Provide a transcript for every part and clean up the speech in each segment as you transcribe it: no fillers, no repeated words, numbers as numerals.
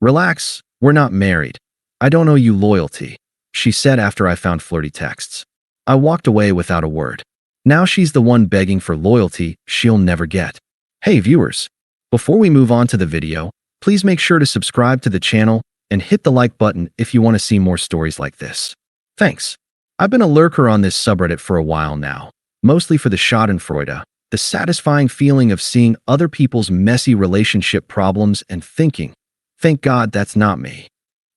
Relax, we're not married. I don't owe you loyalty, she said after I found flirty texts. I walked away without a word. Now she's the one begging for loyalty she'll never get. Hey viewers, before we move on to the video, please make sure to subscribe to the channel and hit the like button if you want to see more stories like this. Thanks. I've been a lurker on this subreddit for a while now, mostly for the schadenfreude, the satisfying feeling of seeing other people's messy relationship problems and thinking, thank God that's not me.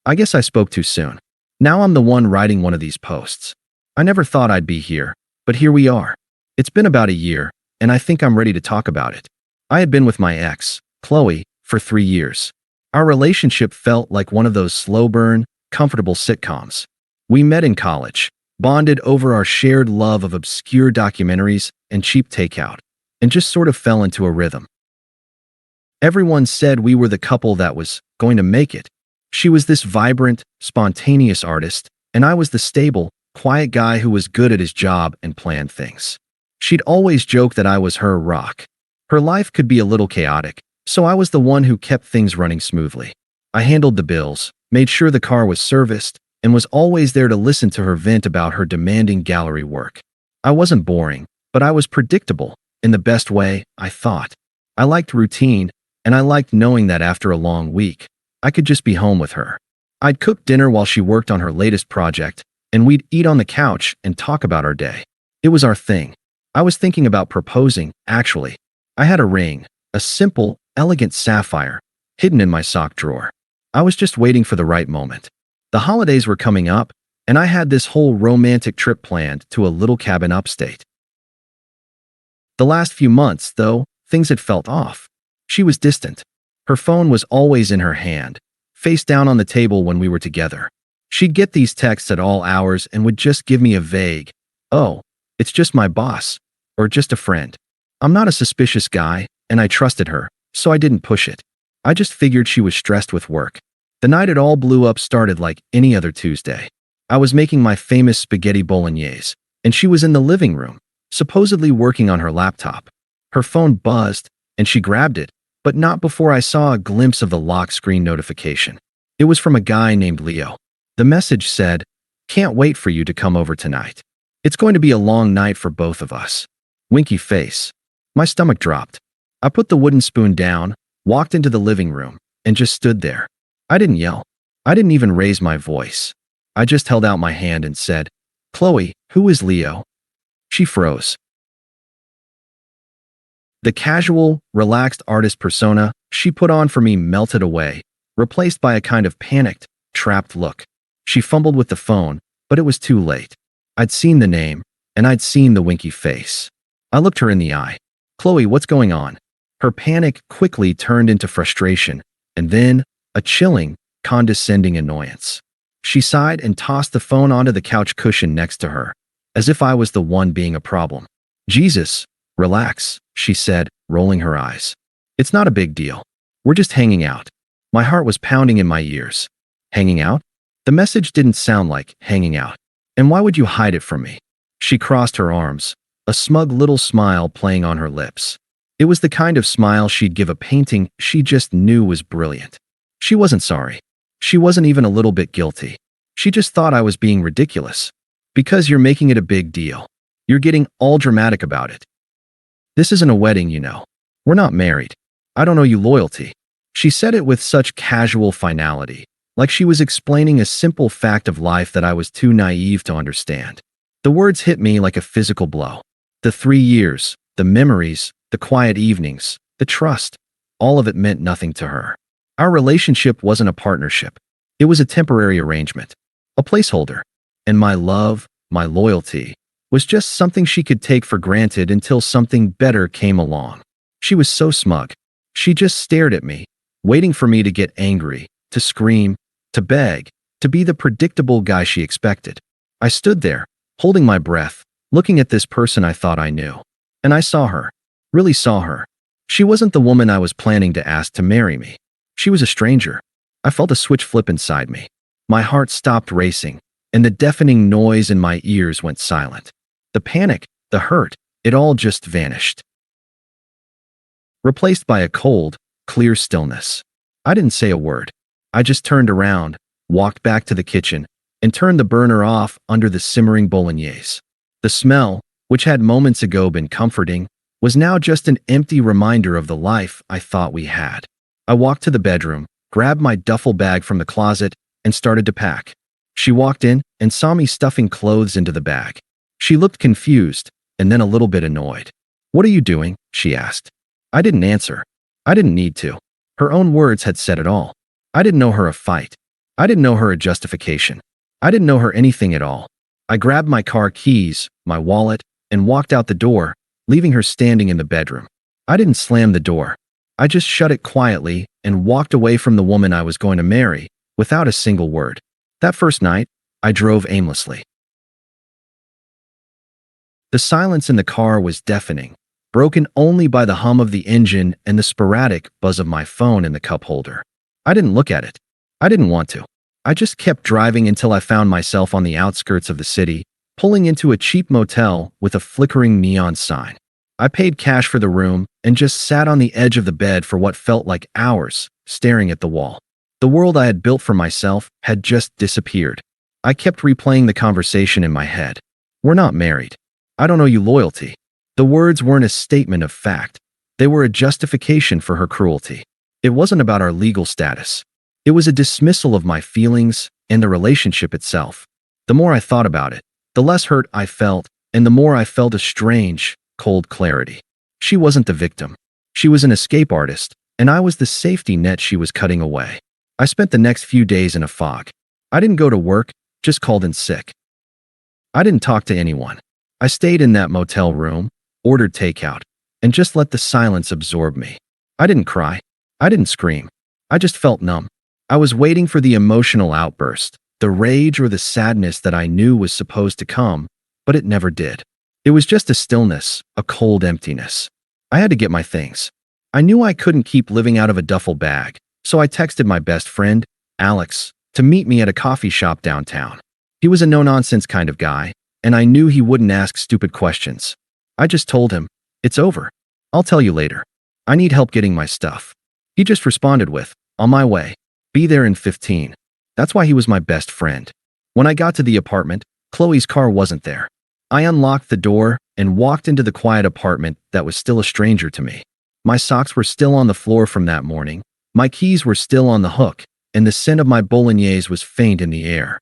I guess I spoke too soon. Now I'm the one writing one of these posts. I never thought I'd be here, but here we are. It's been about a year, and I think I'm ready to talk about it. I had been with my ex, Qley, for 3 years. Our relationship felt like one of those slow-burn, comfortable sitcoms. We met in college, bonded over our shared love of obscure documentaries and cheap takeout, and just sort of fell into a rhythm. Everyone said we were the couple that was going to make it. She was this vibrant, spontaneous artist, and I was the stable, quiet guy who was good at his job and planned things. She'd always joke that I was her rock. Her life could be a little chaotic, so I was the one who kept things running smoothly. I handled the bills, made sure the car was serviced, and was always there to listen to her vent about her demanding gallery work. I wasn't boring, but I was predictable, in the best way, I thought. I liked routine, and I liked knowing that after a long week, I could just be home with her. I'd cook dinner while she worked on her latest project, and we'd eat on the couch and talk about our day. It was our thing. I was thinking about proposing, actually. I had a ring, a simple, elegant sapphire, hidden in my sock drawer. I was just waiting for the right moment. The holidays were coming up, and I had this whole romantic trip planned to a little cabin upstate. The last few months, though, things had felt off. She was distant. Her phone was always in her hand, face down on the table when we were together. She'd get these texts at all hours and would just give me a vague, "Oh, it's just my boss," or "just a friend." I'm not a suspicious guy, and I trusted her, so I didn't push it. I just figured she was stressed with work. The night it all blew up started like any other Tuesday. I was making my famous spaghetti bolognese, and she was in the living room, supposedly working on her laptop. Her phone buzzed, and she grabbed it, but not before I saw a glimpse of the lock screen notification. It was from a guy named Leo. The message said, "Can't wait for you to come over tonight. It's going to be a long night for both of us." Winky face. My stomach dropped. I put the wooden spoon down, walked into the living room, and just stood there. I didn't yell. I didn't even raise my voice. I just held out my hand and said, "Qley, who is Leo?" She froze. The casual, relaxed artist persona she put on for me melted away, replaced by a kind of panicked, trapped look. She fumbled with the phone, but it was too late. I'd seen the name, and I'd seen the winky face. I looked her in the eye. "Qley, what's going on?" Her panic quickly turned into frustration, and then a chilling, condescending annoyance. She sighed and tossed the phone onto the couch cushion next to her, as if I was the one being a problem. "Jesus, relax," she said, rolling her eyes. "It's not a big deal. We're just hanging out." My heart was pounding in my ears. Hanging out? The message didn't sound like hanging out. And why would you hide it from me? She crossed her arms, a smug little smile playing on her lips. It was the kind of smile she'd give a painting she just knew was brilliant. She wasn't sorry. She wasn't even a little bit guilty. She just thought I was being ridiculous. "Because you're making it a big deal. You're getting all dramatic about it. This isn't a wedding, you know. We're not married. I don't owe you loyalty." She said it with such casual finality, like she was explaining a simple fact of life that I was too naive to understand. The words hit me like a physical blow. The 3 years, the memories, the quiet evenings, the trust, all of it meant nothing to her. Our relationship wasn't a partnership. It was a temporary arrangement, a placeholder. And my love, my loyalty, was just something she could take for granted until something better came along. She was so smug. She just stared at me, waiting for me to get angry, to scream, to beg, to be the predictable guy she expected. I stood there, holding my breath, looking at this person I thought I knew. And I saw her, really saw her. She wasn't the woman I was planning to ask to marry me. She was a stranger. I felt a switch flip inside me. My heart stopped racing, and the deafening noise in my ears went silent. The panic, the hurt, it all just vanished, replaced by a cold, clear stillness. I didn't say a word. I just turned around, walked back to the kitchen, and turned the burner off under the simmering bolognese. The smell, which had moments ago been comforting, was now just an empty reminder of the life I thought we had. I walked to the bedroom, grabbed my duffel bag from the closet, and started to pack. She walked in and saw me stuffing clothes into the bag. She looked confused and then a little bit annoyed. "What are you doing?" she asked. I didn't answer. I didn't need to. Her own words had said it all. I didn't know her a fight. I didn't know her a justification. I didn't know her anything at all. I grabbed my car keys, my wallet, and walked out the door, leaving her standing in the bedroom. I didn't slam the door. I just shut it quietly and walked away from the woman I was going to marry, without a single word. That first night, I drove aimlessly. The silence in the car was deafening, broken only by the hum of the engine and the sporadic buzz of my phone in the cup holder. I didn't look at it. I didn't want to. I just kept driving until I found myself on the outskirts of the city, pulling into a cheap motel with a flickering neon sign. I paid cash for the room and just sat on the edge of the bed for what felt like hours, staring at the wall. The world I had built for myself had just disappeared. I kept replaying the conversation in my head. "We're not married. I don't owe you loyalty." The words weren't a statement of fact. They were a justification for her cruelty. It wasn't about our legal status. It was a dismissal of my feelings and the relationship itself. The more I thought about it, the less hurt I felt, and the more I felt a strange, cold clarity. She wasn't the victim. She was an escape artist, and I was the safety net she was cutting away. I spent the next few days in a fog. I didn't go to work, just called in sick. I didn't talk to anyone. I stayed in that motel room, ordered takeout, and just let the silence absorb me. I didn't cry. I didn't scream. I just felt numb. I was waiting for the emotional outburst, the rage or the sadness that I knew was supposed to come, but it never did. It was just a stillness, a cold emptiness. I had to get my things. I knew I couldn't keep living out of a duffel bag, so I texted my best friend, Alex, to meet me at a coffee shop downtown. He was a no-nonsense kind of guy, and I knew he wouldn't ask stupid questions. I just told him, "It's over. I'll tell you later. I need help getting my stuff." He just responded with, "On my way. Be there in 15. That's why he was my best friend. When I got to the apartment, Qley's car wasn't there. I unlocked the door and walked into the quiet apartment that was still a stranger to me. My socks were still on the floor from that morning, my keys were still on the hook, and the scent of my bolognese was faint in the air.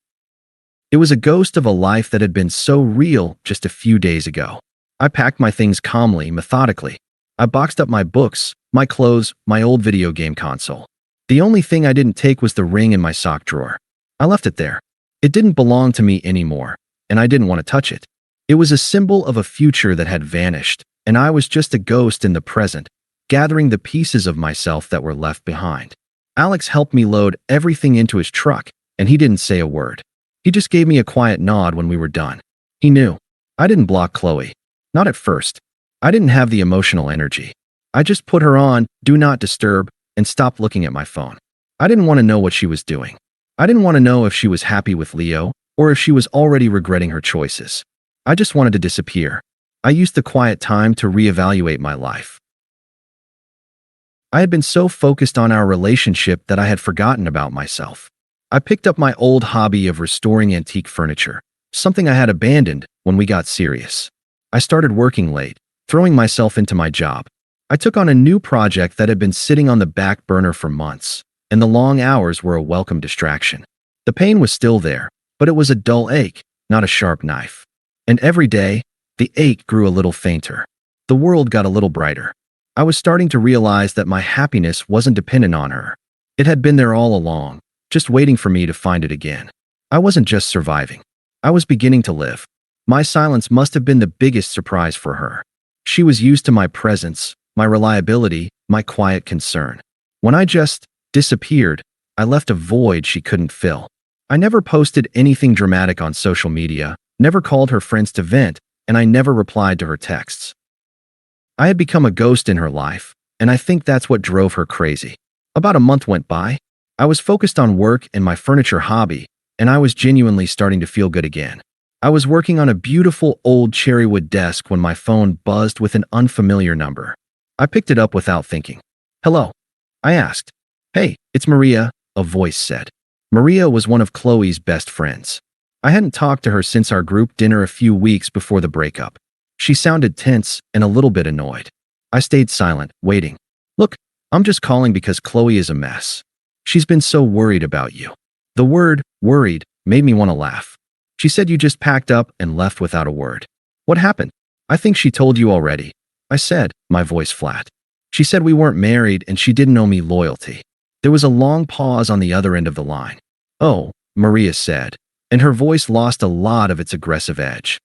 It was a ghost of a life that had been so real just a few days ago. I packed my things calmly, methodically. I boxed up my books, my clothes, my old video game console. The only thing I didn't take was the ring in my sock drawer. I left it there. It didn't belong to me anymore, and I didn't want to touch it. It was a symbol of a future that had vanished, and I was just a ghost in the present, gathering the pieces of myself that were left behind. Alex helped me load everything into his truck, and he didn't say a word. He just gave me a quiet nod when we were done. He knew. I didn't block Qley. Not at first. I didn't have the emotional energy. I just put her on Do Not Disturb and stopped looking at my phone. I didn't want to know what she was doing. I didn't want to know if she was happy with Leo or if she was already regretting her choices. I just wanted to disappear. I used the quiet time to reevaluate my life. I had been so focused on our relationship that I had forgotten about myself. I picked up my old hobby of restoring antique furniture, something I had abandoned when we got serious. I started working late, throwing myself into my job. I took on a new project that had been sitting on the back burner for months, and the long hours were a welcome distraction. The pain was still there, but it was a dull ache, not a sharp knife. And every day, the ache grew a little fainter. The world got a little brighter. I was starting to realize that my happiness wasn't dependent on her. It had been there all along, just waiting for me to find it again. I wasn't just surviving. I was beginning to live. My silence must have been the biggest surprise for her. She was used to my presence, my reliability, my quiet concern. When I just disappeared, I left a void she couldn't fill. I never posted anything dramatic on social media, never called her friends to vent, and I never replied to her texts. I had become a ghost in her life, and I think that's what drove her crazy. About a month went by. I was focused on work and my furniture hobby, and I was genuinely starting to feel good again. I was working on a beautiful old cherrywood desk when my phone buzzed with an unfamiliar number. I picked it up without thinking. "Hello?" I asked. "Hey, it's Maria," a voice said. Maria was one of Qley's best friends. I hadn't talked to her since our group dinner a few weeks before the breakup. She sounded tense and a little bit annoyed. I stayed silent, waiting. Look, I'm just calling because Qley is a mess. She's been so worried about you. The word, worried, made me want to laugh. She said you just packed up and left without a word. What happened? I think she told you already. I said, my voice flat. She said we weren't married and she didn't owe me loyalty. There was a long pause on the other end of the line. Oh, Maria said, and her voice lost a lot of its aggressive edge.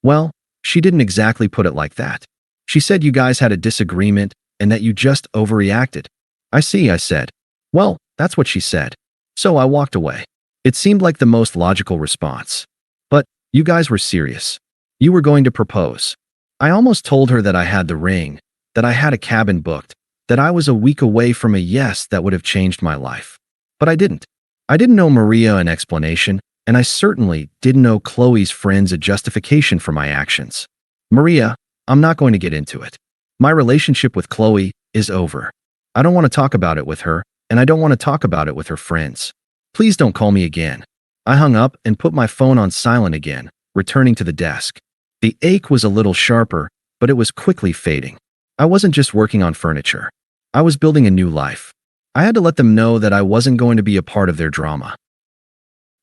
Well, she didn't exactly put it like that. She said you guys had a disagreement and that you just overreacted. I see, I said. Well, that's what she said. So I walked away. It seemed like the most logical response. But you guys were serious. You were going to propose. I almost told her that I had the ring, that I had a cabin booked, that I was a week away from a yes that would have changed my life. But I didn't. I didn't owe Maria an explanation, and I certainly didn't owe Qley's friends a justification for my actions. Maria, I'm not going to get into it. My relationship with Qley is over. I don't want to talk about it with her, and I don't want to talk about it with her friends. Please don't call me again. I hung up and put my phone on silent again, returning to the desk. The ache was a little sharper, but it was quickly fading. I wasn't just working on furniture. I was building a new life. I had to let them know that I wasn't going to be a part of their drama.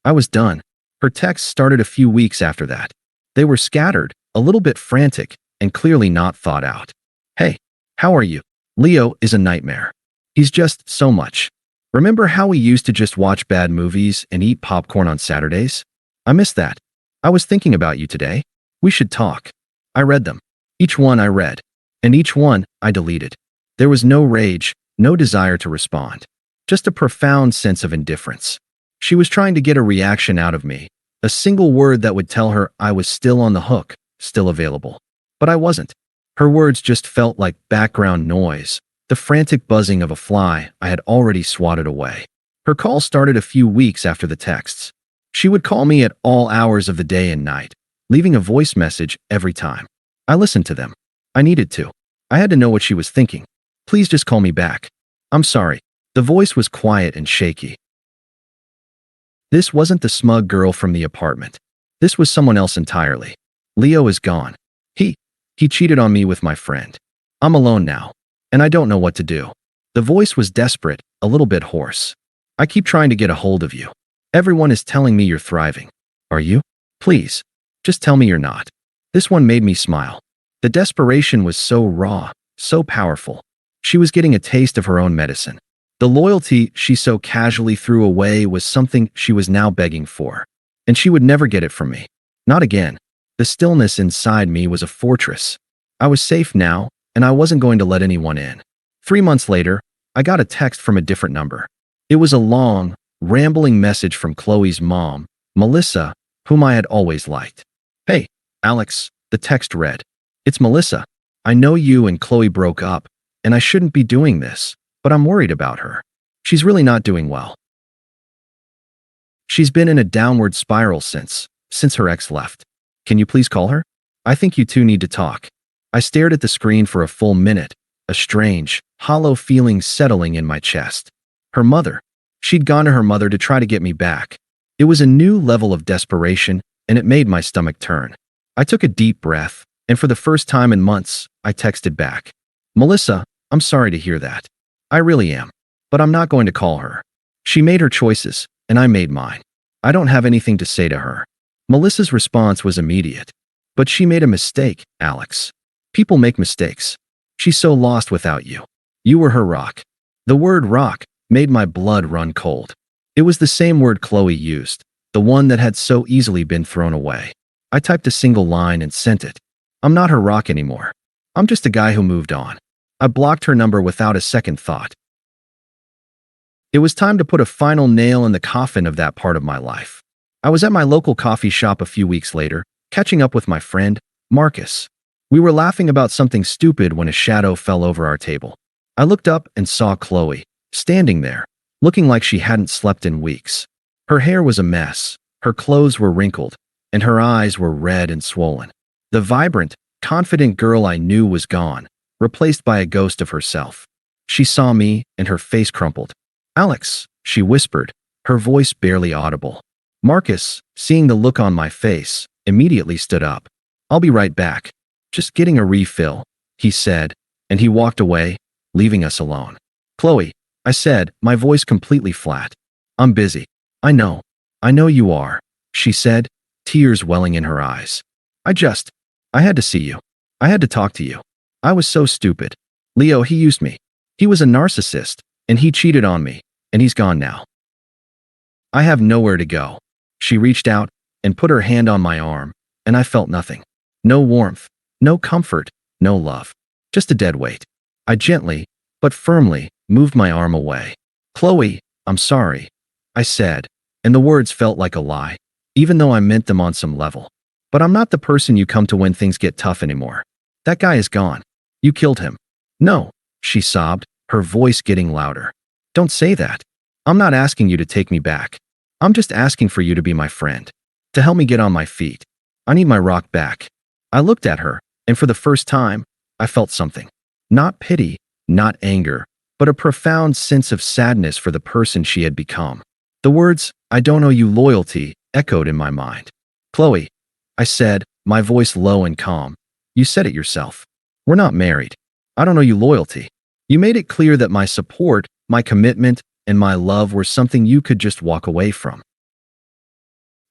I was done. Her texts started a few weeks after that. They were scattered, a little bit frantic, and clearly not thought out. Hey, how are you? Leo is a nightmare. He's just so much. Remember how we used to just watch bad movies and eat popcorn on Saturdays? I miss that. I was thinking about you today. We should talk. I read them. Each one I read. And each one I deleted. There was no rage, no desire to respond. Just a profound sense of indifference. She was trying to get a reaction out of me, a single word that would tell her I was still on the hook, still available. But I wasn't. Her words just felt like background noise, the frantic buzzing of a fly I had already swatted away. Her call started a few weeks after the texts. She would call me at all hours of the day and night, leaving a voice message every time. I listened to them. I needed to. I had to know what she was thinking. Please just call me back. I'm sorry. The voice was quiet and shaky. This wasn't the smug girl from the apartment. This was someone else entirely. Leo is gone. He cheated on me with my friend. I'm alone now, and I don't know what to do. The voice was desperate, a little bit hoarse. I keep trying to get a hold of you. Everyone is telling me you're thriving. Are you? Please, just tell me you're not. This one made me smile. The desperation was so raw, so powerful. She was getting a taste of her own medicine. The loyalty she so casually threw away was something she was now begging for. And she would never get it from me. Not again. The stillness inside me was a fortress. I was safe now, and I wasn't going to let anyone in. 3 months later, I got a text from a different number. It was a long, rambling message from Qley's mom, Melissa, whom I had always liked. Hey, Alex, the text read. It's Melissa. I know you and Qley broke up, and I shouldn't be doing this, but I'm worried about her. She's really not doing well. She's been in a downward spiral since her ex left. Can you please call her? I think you two need to talk. I stared at the screen for a full minute, a strange, hollow feeling settling in my chest. Her mother. She'd gone to her mother to try to get me back. It was a new level of desperation, and it made my stomach turn. I took a deep breath, and for the first time in months, I texted back. Melissa, I'm sorry to hear that. I really am. But I'm not going to call her. She made her choices, and I made mine. I don't have anything to say to her. Melissa's response was immediate. But she made a mistake, Alex. People make mistakes. She's so lost without you. You were her rock. The word rock made my blood run cold. It was the same word Qley used, the one that had so easily been thrown away. I typed a single line and sent it. I'm not her rock anymore. I'm just a guy who moved on. I blocked her number without a second thought. It was time to put a final nail in the coffin of that part of my life. I was at my local coffee shop a few weeks later, catching up with my friend, Marcus. We were laughing about something stupid when a shadow fell over our table. I looked up and saw Qley, standing there, looking like she hadn't slept in weeks. Her hair was a mess, her clothes were wrinkled, and her eyes were red and swollen. The vibrant, confident girl I knew was gone, replaced by a ghost of herself. She saw me, and her face crumpled. Alex, she whispered, her voice barely audible. Marcus, seeing the look on my face, immediately stood up. I'll be right back. Just getting a refill, he said, and he walked away, leaving us alone. Qley, I said, my voice completely flat. I'm busy. I know you are, she said, tears welling in her eyes. I had to see you. I had to talk to you. I was so stupid. Leo, he used me. He was a narcissist, and he cheated on me, and he's gone now. I have nowhere to go. She reached out and put her hand on my arm, and I felt nothing. No warmth, no comfort, no love. Just a dead weight. I gently, but firmly, moved my arm away. Qley, I'm sorry, I said, and the words felt like a lie, even though I meant them on some level. But I'm not the person you come to when things get tough anymore. That guy is gone. You killed him. No, she sobbed, her voice getting louder. Don't say that. I'm not asking you to take me back. I'm just asking for you to be my friend, to help me get on my feet. I need my rock back. I looked at her, and for the first time, I felt something. Not pity, not anger, but a profound sense of sadness for the person she had become. The words, I don't owe you loyalty, echoed in my mind. Qley, I said, my voice low and calm. You said it yourself. We're not married. I don't owe you loyalty. You made it clear that my support, my commitment, and my love were something you could just walk away from.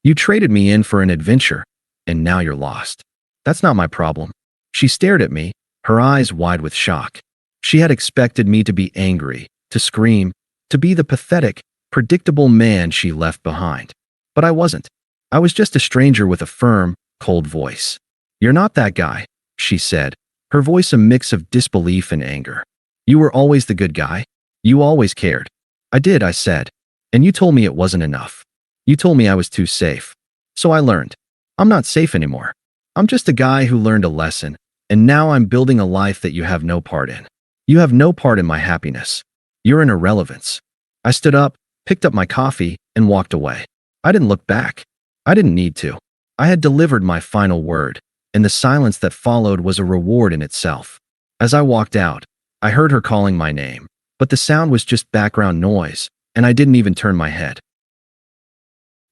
You traded me in for an adventure, and now you're lost. That's not my problem. She stared at me, her eyes wide with shock. She had expected me to be angry, to scream, to be the pathetic, predictable man she left behind. But I wasn't. I was just a stranger with a firm, cold voice. You're not that guy, she said, her voice a mix of disbelief and anger. You were always the good guy. You always cared. I did, I said. And you told me it wasn't enough. You told me I was too safe. So I learned. I'm not safe anymore. I'm just a guy who learned a lesson, and now I'm building a life that you have no part in. You have no part in my happiness. You're an irrelevance. I stood up, picked up my coffee, and walked away. I didn't look back. I didn't need to. I had delivered my final word, and the silence that followed was a reward in itself. As I walked out, I heard her calling my name, but the sound was just background noise, and I didn't even turn my head.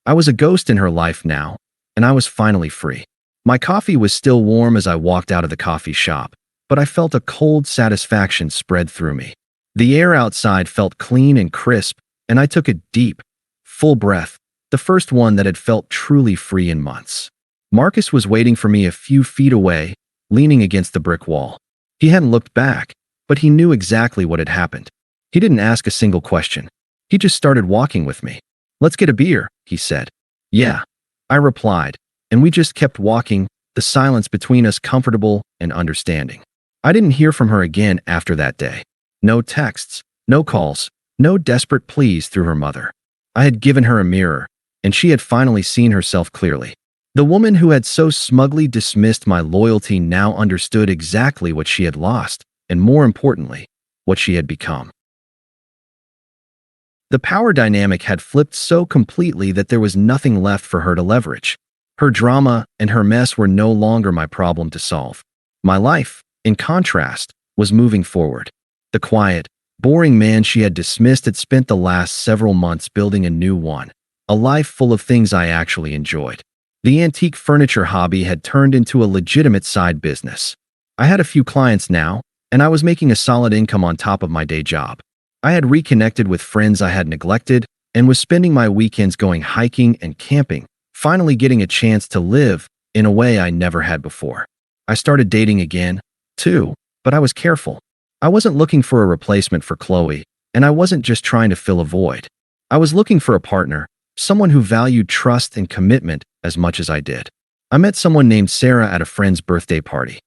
I was a ghost in her life now, and I was finally free. My coffee was still warm as I walked out of the coffee shop, but I felt a cold satisfaction spread through me. The air outside felt clean and crisp, and I took a deep, full breath, the first one that had felt truly free in months. Marcus was waiting for me a few feet away, leaning against the brick wall. He hadn't looked back, but he knew exactly what had happened. He didn't ask a single question. He just started walking with me. Let's get a beer, he said. Yeah, I replied, and we just kept walking, the silence between us comfortable and understanding. I didn't hear from her again after that day. No texts, no calls, no desperate pleas through her mother. I had given her a mirror, and she had finally seen herself clearly. The woman who had so smugly dismissed my loyalty now understood exactly what she had lost, and more importantly, what she had become. The power dynamic had flipped so completely that there was nothing left for her to leverage. Her drama and her mess were no longer my problem to solve. My life, in contrast, was moving forward. The quiet, boring man she had dismissed had spent the last several months building a new one, a life full of things I actually enjoyed. The antique furniture hobby had turned into a legitimate side business. I had a few clients now, and I was making a solid income on top of my day job. I had reconnected with friends I had neglected and was spending my weekends going hiking and camping, finally getting a chance to live in a way I never had before. I started dating again, too, but I was careful. I wasn't looking for a replacement for Qley, and I wasn't just trying to fill a void. I was looking for a partner, someone who valued trust and commitment as much as I did. I met someone named Sarah at a friend's birthday party.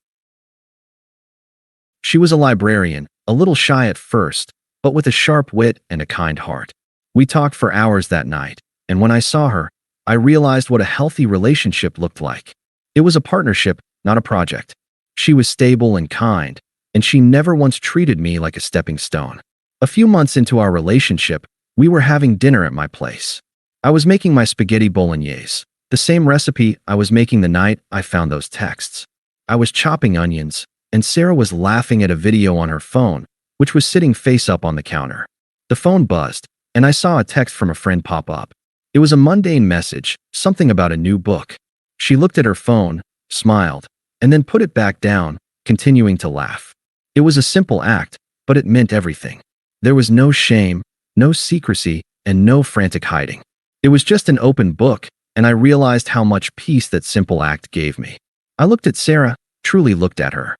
She was a librarian, a little shy at first, but with a sharp wit and a kind heart. We talked for hours that night, and when I saw her, I realized what a healthy relationship looked like. It was a partnership, not a project. She was stable and kind, and she never once treated me like a stepping stone. A few months into our relationship, we were having dinner at my place. I was making my spaghetti bolognese, the same recipe I was making the night I found those texts. I was chopping onions, and Sarah was laughing at a video on her phone, which was sitting face up on the counter. The phone buzzed, and I saw a text from a friend pop up. It was a mundane message, something about a new book. She looked at her phone, smiled, and then put it back down, continuing to laugh. It was a simple act, but it meant everything. There was no shame, no secrecy, and no frantic hiding. It was just an open book, and I realized how much peace that simple act gave me. I looked at Sarah, truly looked at her.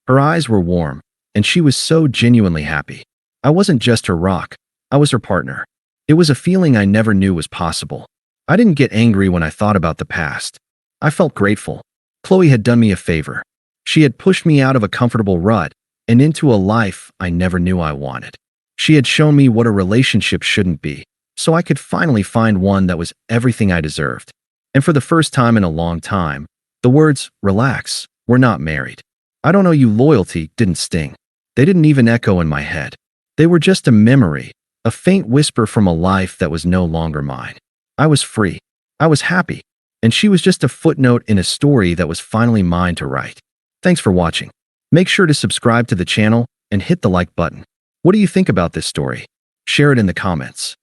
Her eyes were warm, and she was so genuinely happy. I wasn't just her rock, I was her partner. It was a feeling I never knew was possible. I didn't get angry when I thought about the past. I felt grateful. Qley had done me a favor. She had pushed me out of a comfortable rut and into a life I never knew I wanted. She had shown me what a relationship shouldn't be, so I could finally find one that was everything I deserved. And for the first time in a long time, the words, "relax, we're not married. I don't owe you loyalty," didn't sting. They didn't even echo in my head. They were just a memory, a faint whisper from a life that was no longer mine. I was free. I was happy. And she was just a footnote in a story that was finally mine to write. Thanks for watching. Make sure to subscribe to the channel and hit the like button. What do you think about this story? Share it in the comments.